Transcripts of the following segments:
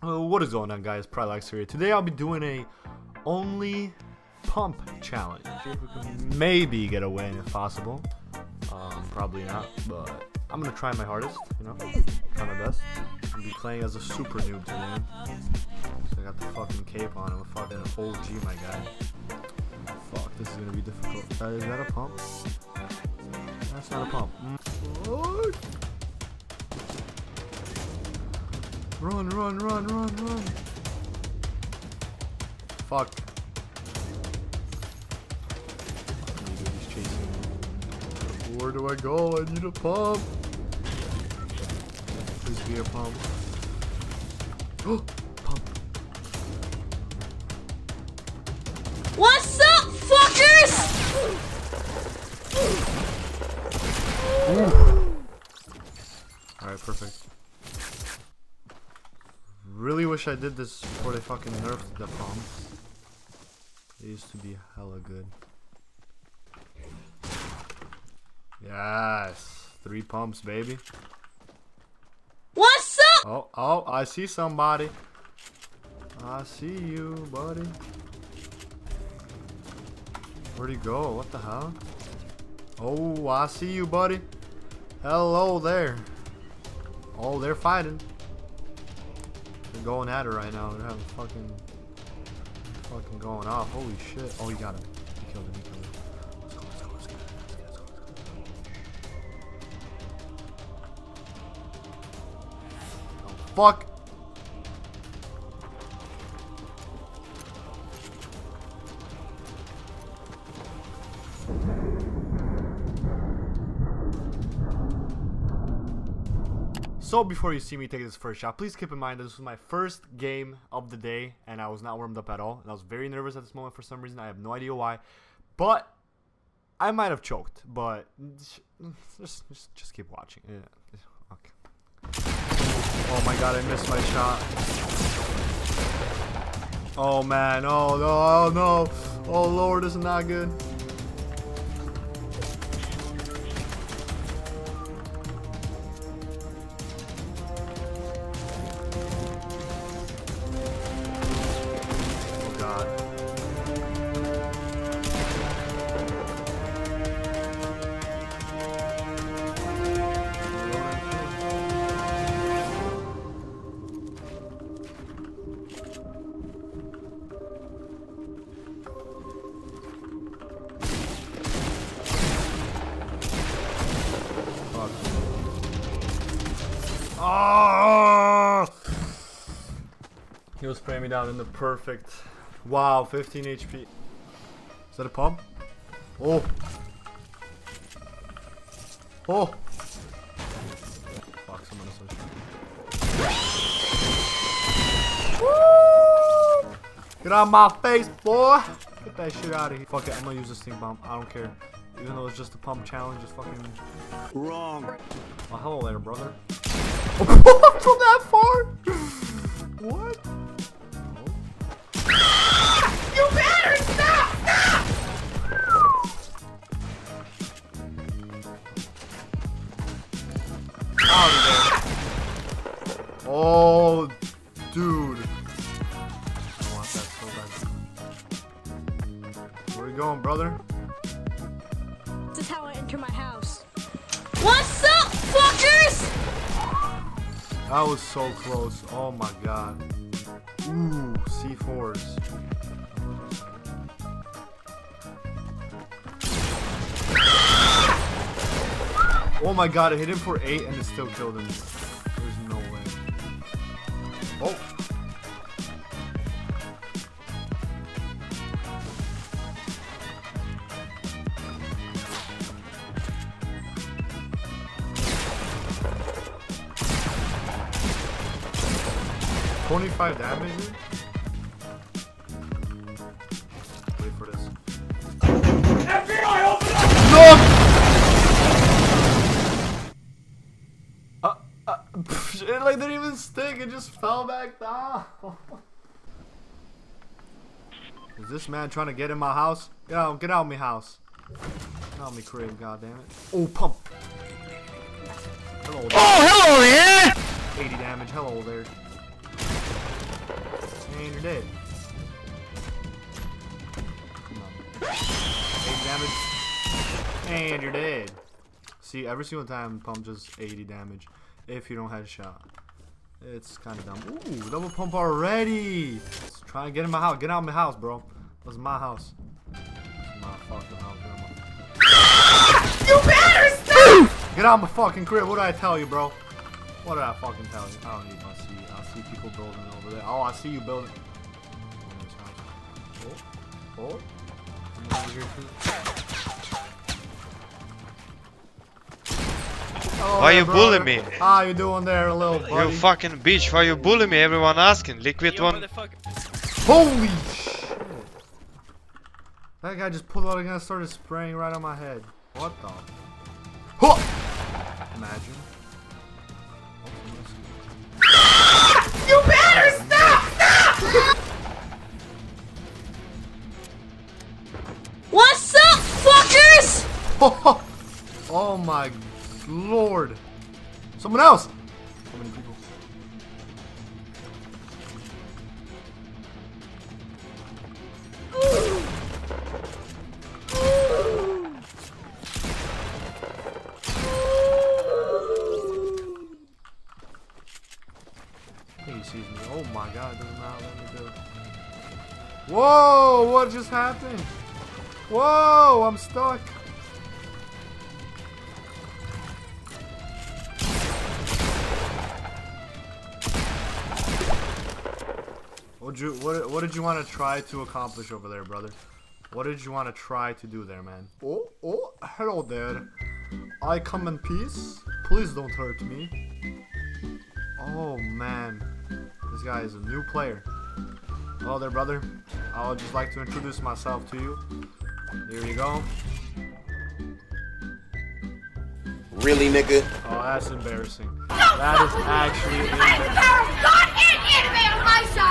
What is going on, guys? Prylax here. Today I'll be doing a only pump challenge. See if we can maybe get a win if possible. Probably not, but I'm gonna try my hardest, you know, try my best. I'll be playing as a super noob today. So I got the fucking cape on. I'm a fucking OG, my guy. Fuck, this is gonna be difficult. Is that a pump? That's not a pump. What? Run, run, run, run, run. Fuck. He's chasing me. Where do I go? I need a pump. Please be a pump. Oh, pump. What's up, fuckers? Alright, perfect. Really wish I did this before they fucking nerfed the pumps. They used to be hella good. Yes, 3 pumps, baby. What's up? Oh, I see somebody. I see you, buddy. Where'd he go? What the hell? Oh, I see you, buddy. Hello there. Oh, they're fighting. They're going at her right now. They're having fucking going off. Holy shit. Oh, he got him. He killed him. He killed him. Let's go, let's go, let's go. Let's go, let's go. Oh, fuck. So before you see me take this first shot, please keep in mind this was my first game of the day and I was not warmed up at all. And I was very nervous at this moment for some reason. I have no idea why. But I might have choked. But just keep watching. Yeah. Okay. Oh my god, I missed my shot. Oh man, oh no, oh no. Oh lord, this is not good. Oh! He was spraying me down in the perfect. Wow, 15 HP. Is that a pump? Oh. Oh. Fuck, someone is so. Woo! Get out of my face, boy. Get that shit out of here. Fuck it, I'm gonna use this stink bomb. I don't care. Even though it's just a pump challenge, just fucking. Wrong. Oh, hello there, brother. Oh, from that far? What? Ah! You better stop! Stop! Out of there. Oh, dude. I want that so bad. Where you going, brother? This is how I enter my house. What's up, fuckers? That was so close. Oh my god. Ooh, C4s. Oh my god, I hit him for 8 and it still killed him. There's no way. Oh. $25 damage? Wait for this. FBI, open up! No! It like didn't even stick, it just fell back down. Is this man trying to get in my house? Get out of my house. Get out of my crib, goddammit. Oh, pump. Hello there. Oh, hello there! 80 damage. Hello there. And you're dead. Come on. 8 damage. And you're dead. See, every single time pump just 80 damage if you don't headshot. It's kind of dumb. Ooh, double pump already. Let's try and get in my house. Get out of my house, bro. That's my house. That's my fucking house. You better stop! Get out of my fucking crib. What did I tell you, bro? What did I fucking tell you? I don't need my see. I see people building over there. Oh, I see you building. Oh, oh. I'm over here too. Oh, Why yeah, you bro. bully me? How you doing there, little buddy? You fucking bitch, why you bully me? Everyone asking. Liquid one. Holy shit! That guy just pulled out a gun and started spraying right on my head. What the? Huh! Imagine. You better stop! Stop! What's up, fuckers? Oh my lord! Someone else! So many people. I think he sees me. Oh my god, it does not let me do it. Whoa! What just happened? Whoa! I'm stuck. What did you want to try to accomplish over there, brother? What did you want to try to do there, man? Oh, hello there. I come in peace. Please don't hurt me. Oh man, this guy is a new player. Hello there, brother. I would just like to introduce myself to you. Here you go. Really, nigga? Oh, that's embarrassing. That is actually embarrassing.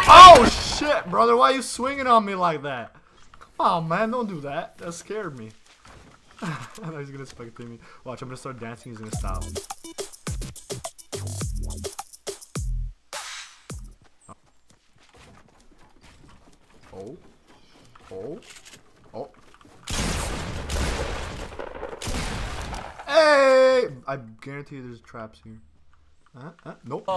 Oh shit, brother! Why are you swinging on me like that? Come on, man! Don't do that. That scared me. I know he's gonna spectate me. Watch, I'm gonna start dancing. He's gonna stop. Oh. Oh. Oh. Hey! I guarantee you there's traps here. Nope.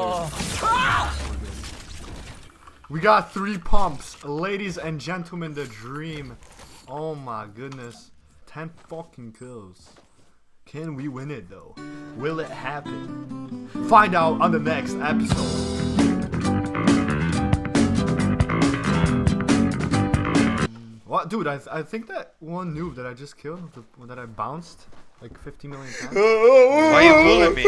We got 3 pumps. Ladies and gentlemen, the dream. Oh my goodness. 10 fucking kills. Can we win it though? Will it happen? Find out on the next episode. What, dude? I think that one noob that I just killed, that I bounced like 50 million times. Why you bullying me?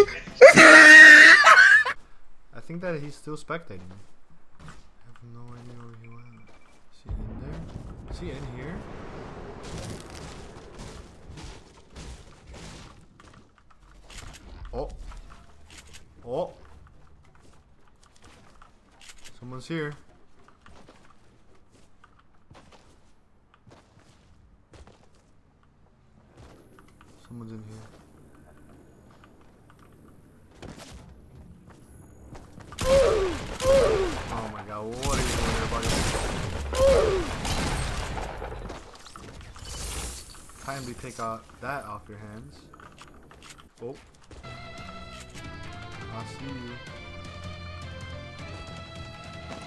I think that he's still spectating me. I have no idea where he went. Is he in there? Is he in here? Oh. Oh. Someone's here. Someone's in here. Oh my god, what are you doing there, buddy? Kindly take that off your hands. Oh. I see you.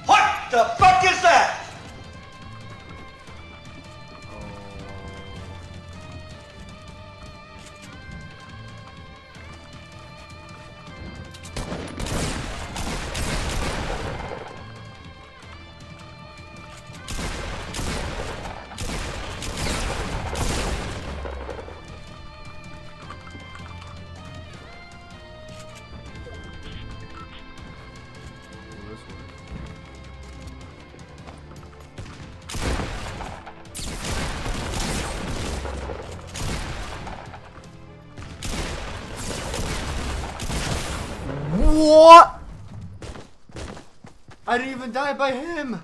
What the fuck is that? What? I didn't even die by him.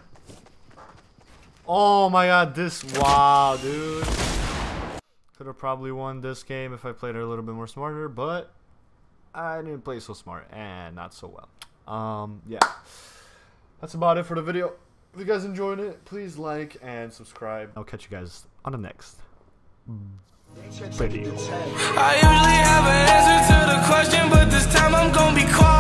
Oh my god, wow, dude. Could have probably won this game if I played it a little bit more smarter, but I didn't play so smart and not so well. Yeah. That's about it for the video. If you guys enjoyed it, please like and subscribe. I'll catch you guys on the next video. I usually have an answer to the question, but this time I'm gonna be quiet.